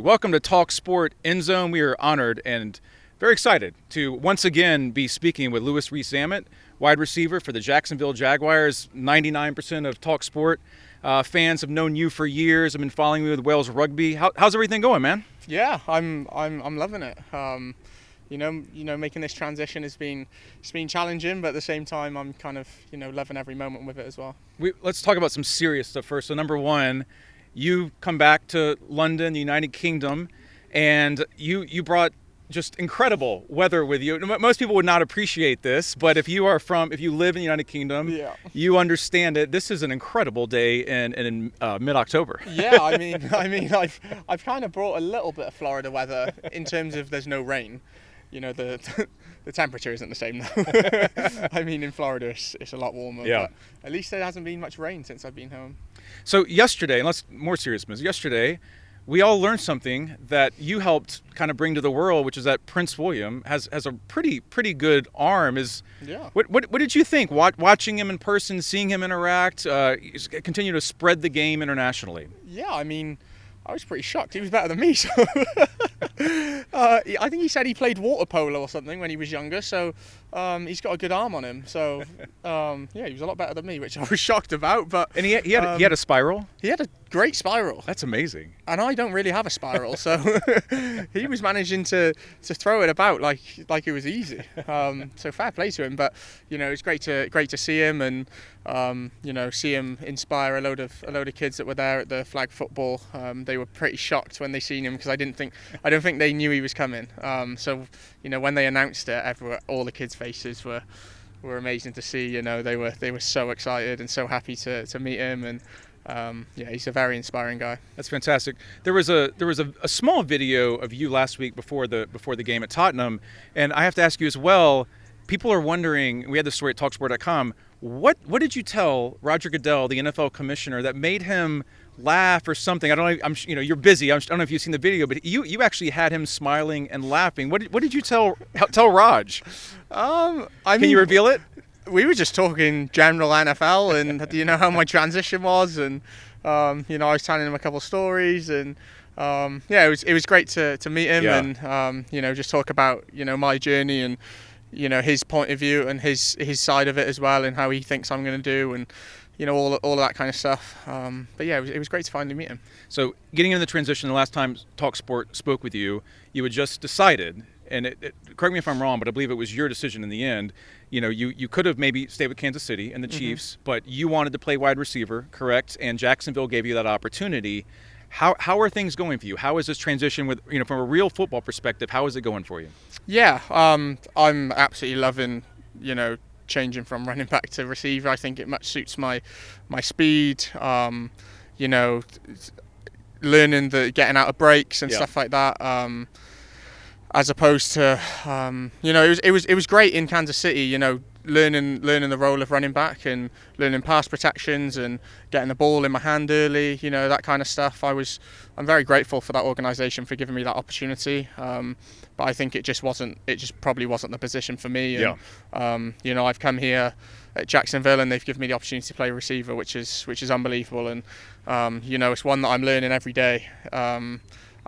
Welcome to talkSPORT Endzone. We are honored and very excited to once again be speaking with Louis-Rees Zammit, wide receiver for the Jacksonville Jaguars. 99% of talkSPORT fans have known you for years. I've been following you with Wales Rugby. How's everything going, man? Yeah, I'm loving it. Making this transition it's been challenging, but at the same time, I'm kind of loving every moment with it as well. Let's talk about some serious stuff first. So number one, you come back to London, the United Kingdom, and you brought just incredible weather with you. Most people would not appreciate this, but if you live in the United Kingdom, Yeah. you understand it. This is an incredible day in mid-October. Yeah, I mean, I've kind of brought a little bit of Florida weather in terms of there's no rain. The temperature isn't the same though. I mean, in Florida it's a lot warmer. Yeah. But at least there hasn't been much rain since I've been home. So yesterday, and let's more serious business. Yesterday, we all learned something that you helped kind of bring to the world, which is that Prince William has a pretty good arm. Yeah. What did you think watching him in person, seeing him interact, continue to spread the game internationally? Yeah, I mean, I was pretty shocked. He was better than me. So I think he said he played water polo or something when he was younger. So he's got a good arm on him. So yeah, he was a lot better than me, which I was shocked about. But And he had a spiral. he had a great spiral, That's amazing. and I don't really have a spiral, so he was managing to throw it about like it was easy. So fair play to him. But it's great to see him and see him inspire a load of kids that were there at the flag football. They were pretty shocked when they seen him because I don't think they knew he was coming. So when they announced it, all the kids' faces were amazing to see. They were so excited and so happy to meet him, and he's a very inspiring guy. That's fantastic. There was a small video of you last week before the game at Tottenham, and I have to ask you as well. People are wondering. We had this story at talkSPORT.com. What did you tell Roger Goodell, the NFL commissioner, that made him laugh or something? I don't know. You're busy. I don't know if you've seen the video, but you actually had him smiling and laughing. What did you tell Raj? Can you reveal it? We were just talking general NFL and how my transition was, and I was telling him a couple of stories, and it was great to meet him. Yeah. And just talk about my journey and his point of view and his side of it as well, and how he thinks I'm going to do, and all of that kind of stuff. But yeah, it was great to finally meet him. So getting into the transition, the last time talkSPORT spoke with you, you had just decided, and correct me if I'm wrong, but I believe it was your decision in the end. You could have maybe stayed with Kansas City and the Chiefs, but you wanted to play wide receiver, correct? And Jacksonville gave you that opportunity. How are things going for you? How is this transition with from a real football perspective? How is it going for you? Yeah, I'm absolutely loving changing from running back to receiver. I think it much suits my speed. Learning getting out of breaks and stuff like that. As opposed to it was great in Kansas City, learning the role of running back and learning pass protections and getting the ball in my hand early, that kind of stuff. I'm very grateful for that organisation for giving me that opportunity. But I think it just probably wasn't the position for me. And, I've come here at Jacksonville and they've given me the opportunity to play receiver, which is unbelievable. And it's one that I'm learning every day.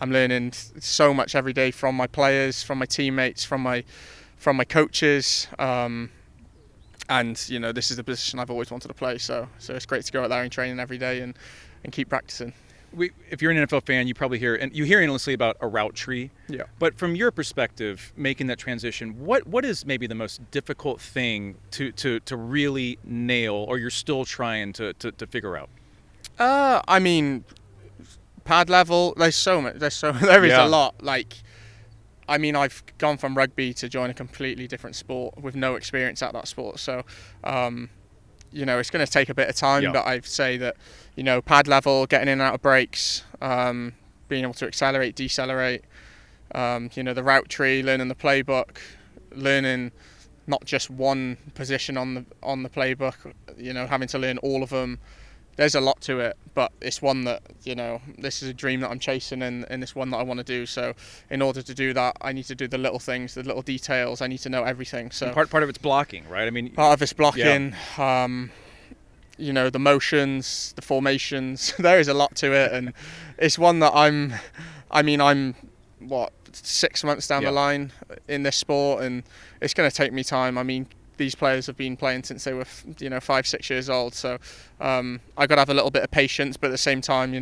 I'm learning so much every day from my players, from my teammates, from my coaches, and this is the position I've always wanted to play. So it's great to go out there and training every day and keep practicing. If you're an NFL fan, you probably hear endlessly about a route tree. Yeah. But from your perspective, making that transition, what is maybe the most difficult thing to really nail, or you're still trying to figure out? I mean, pad level. There is a lot. I've gone from rugby to join a completely different sport with no experience at that sport. So, it's going to take a bit of time. Yeah. But I'd say that, pad level, getting in and out of breaks, being able to accelerate, decelerate, the route tree, learning the playbook, learning not just one position on the playbook, having to learn all of them. There's a lot to it, but it's one that, this is a dream that I'm chasing, and it's one that I want to do. So in order to do that, I need to do the little things, the little details. I need to know everything. So part of it's blocking, right? I mean, part of it's blocking, the motions, the formations. There is a lot to it, and it's one that I'm I mean, I'm 6 months down the line in this sport, and it's going to take me time. I mean, these players have been playing since they were 5-6 years old, so I got to have a little bit of patience, but at the same time,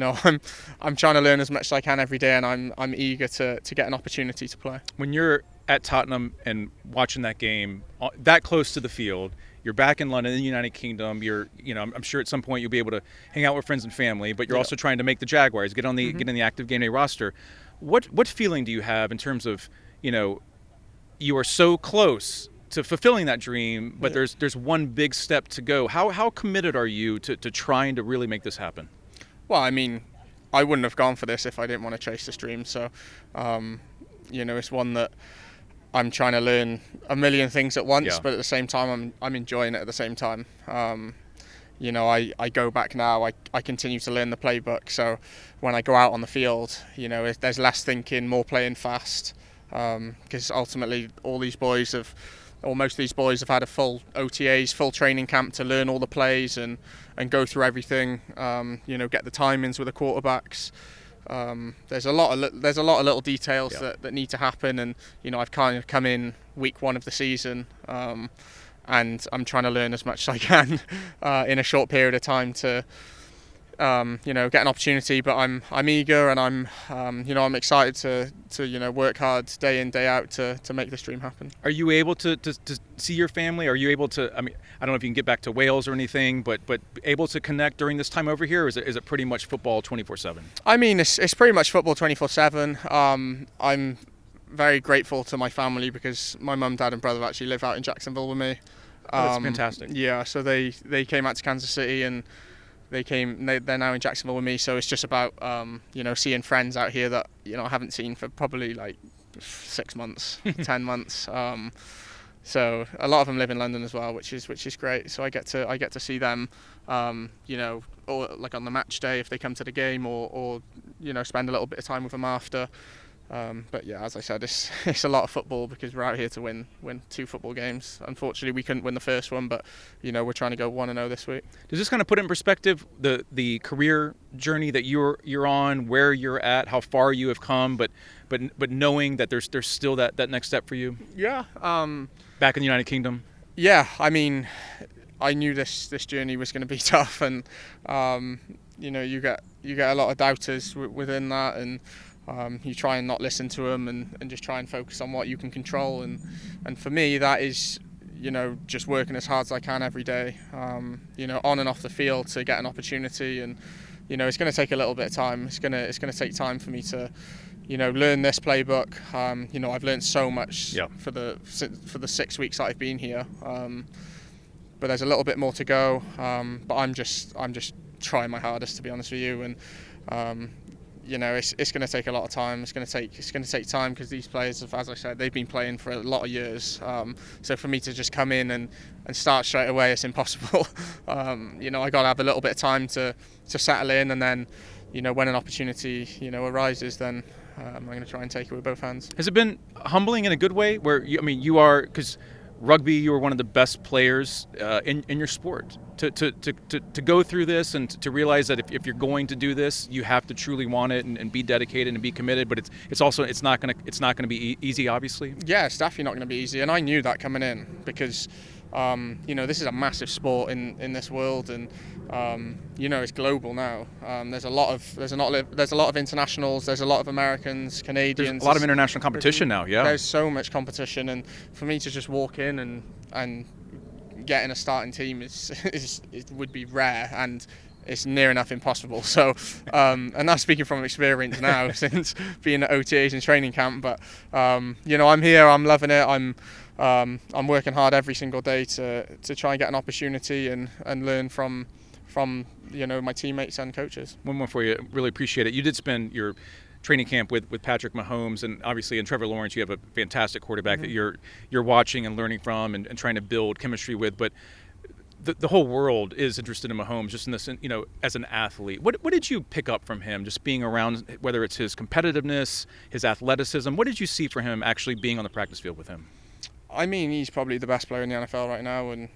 I'm trying to learn as much as I can every day, and I'm eager to get an opportunity to play. When you're at Tottenham and watching that game that close to the field, you're back in London in the United Kingdom, I'm sure at some point you'll be able to hang out with friends and family, but you're also trying to make the Jaguars get in the active game day roster. What feeling do you have in terms of, you are so close to fulfilling that dream, but there's one big step to go. How committed are you to trying to really make this happen? Well, I mean, I wouldn't have gone for this if I didn't want to chase this dream. So, it's one that I'm trying to learn a million things at once, but at the same time, I'm enjoying it at the same time. I go back now, I continue to learn the playbook. So when I go out on the field, there's less thinking, more playing fast. Because ultimately most of these boys have had a full OTAs, full training camp to learn all the plays and go through everything. Get the timings with the quarterbacks. There's a lot of little details that need to happen, and I've kind of come in week 1 of the season, and I'm trying to learn as much as I can in a short period of time to get an opportunity. But I'm eager, and I'm excited to work hard day in, day out to make this dream happen. Are you able to see your family? Are you able to? I mean, I don't know if you can get back to Wales or anything, but able to connect during this time over here, or is it pretty much football 24/7? I mean, it's pretty much football 24/7. I'm very grateful to my family because my mum, dad, and brother actually live out in Jacksonville with me. That's fantastic. Yeah, so they came out to Kansas City, and they're now in Jacksonville with me. So it's just about seeing friends out here that I haven't seen for probably like 6 months, 10 months. So a lot of them live in London as well, which is great. So I get to see them, or like on the match day if they come to the game, or spend a little bit of time with them after. But yeah, as I said, it's a lot of football because we're out here to win 2 football games. Unfortunately, we couldn't win the first one, but we're trying to go 1-0 this week. Does this kind of put in perspective the career journey that you're on, where you're at, how far you have come, but knowing that there's still that next step for you? Yeah. Back in the United Kingdom. Yeah, I mean, I knew this journey was going to be tough, and you get a lot of doubters within that, and you try and not listen to them and just try and focus on what you can control, and for me that is just working as hard as I can every day, on and off the field to get an opportunity, and it's going to take a little bit of time. It's going to take time for me to learn this playbook. I've learned so much for the 6 weeks that I've been here, but there's a little bit more to go, but I'm just trying my hardest, to be honest with you, and it's going to take a lot of time. It's going to take time because these players have, as I said, they've been playing for a lot of years. So for me to just come in and start straight away, it's impossible. I got to have a little bit of time to settle in, and then when an opportunity arises, then I'm going to try and take it with both hands. Has it been humbling in a good way? Where you are, because rugby, you were one of the best players in your sport. To go through this and to realize that if you're going to do this, you have to truly want it and be dedicated and be committed. But it's not going to be easy, obviously. Yeah, it's definitely not going to be easy, and I knew that coming in because this is a massive sport in this world, and it's global now. There's a lot of internationals. There's a lot of Americans, Canadians. There's a lot of international competition now. Yeah, there's so much competition, and for me to just walk in and get in a starting team it would be rare, and it's near enough impossible. So, and that's speaking from experience now since being at OTAs and training camp. But I'm here. I'm loving it. I'm working hard every single day to try and get an opportunity and learn from my teammates and coaches. One more for you. Really appreciate it. You did spend your training camp with Patrick Mahomes, and obviously in Trevor Lawrence you have a fantastic quarterback that you're watching and learning from and trying to build chemistry with. But the whole world is interested in Mahomes, just in this, as an athlete. What did you pick up from him, just being around, whether it's his competitiveness, his athleticism? What did you see for him actually being on the practice field with him? I mean, he's probably the best player in the NFL right now, and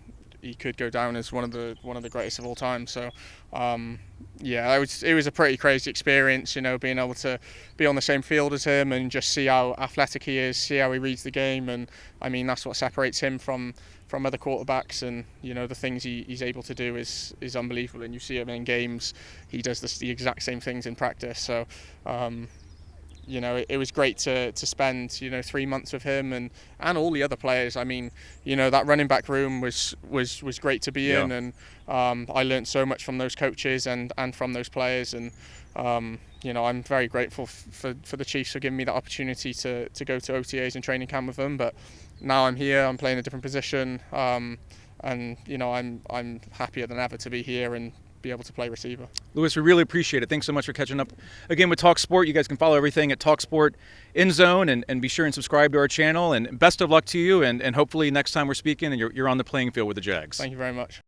he could go down as one of the greatest of all time. So yeah, it was a pretty crazy experience, you know, being able to be on the same field as him and just see how athletic he is, see how he reads the game. And I mean, that's what separates him from other quarterbacks. And you know, the things he's able to do is unbelievable. And you see him in games, he does the exact same things in practice. So you know, it was great to spend, you know, 3 months with him and all the other players. I mean, you know, that running back room was great to be in, and I learned so much from those coaches and from those players. And you know, I'm very grateful for the Chiefs for giving me that opportunity to go to OTAs and training camp with them. But now I'm here, I'm playing a different position, and you know, I'm happier than ever to be here and be able to play receiver. Louis, we really appreciate it. Thanks so much for catching up again with talkSPORT. You guys can follow everything at talkSPORT Endzone, and be sure and subscribe to our channel. And best of luck to you, and hopefully next time we're speaking and you're on the playing field with the Jags. Thank you very much.